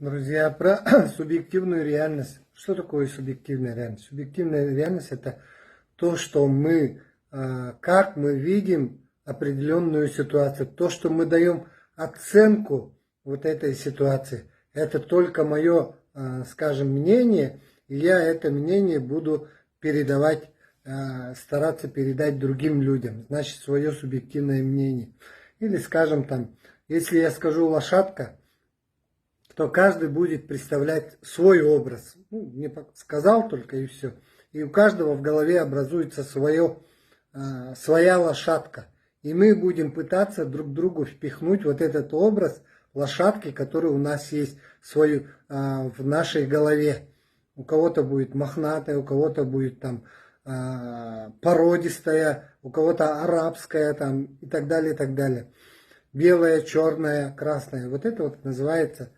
Друзья, про субъективную реальность. Что такое субъективная реальность? Субъективная реальность – это то, что мы, как мы видим определенную ситуацию, то, что мы даем оценку вот этой ситуации. Это только мое, скажем, мнение, и я это мнение буду передавать, стараться передать другим людям. Значит, свое субъективное мнение. Или, скажем, там, если я скажу лошадка, то каждый будет представлять свой образ. Ну, не сказал только и все. И у каждого в голове образуется своя лошадка. И мы будем пытаться друг другу впихнуть вот этот образ лошадки, который у нас есть в нашей голове. У кого-то будет мохнатая, у кого-то будет там породистая, у кого-то арабская там, и так далее, и так далее. Белая, черная, красная. Вот это вот называется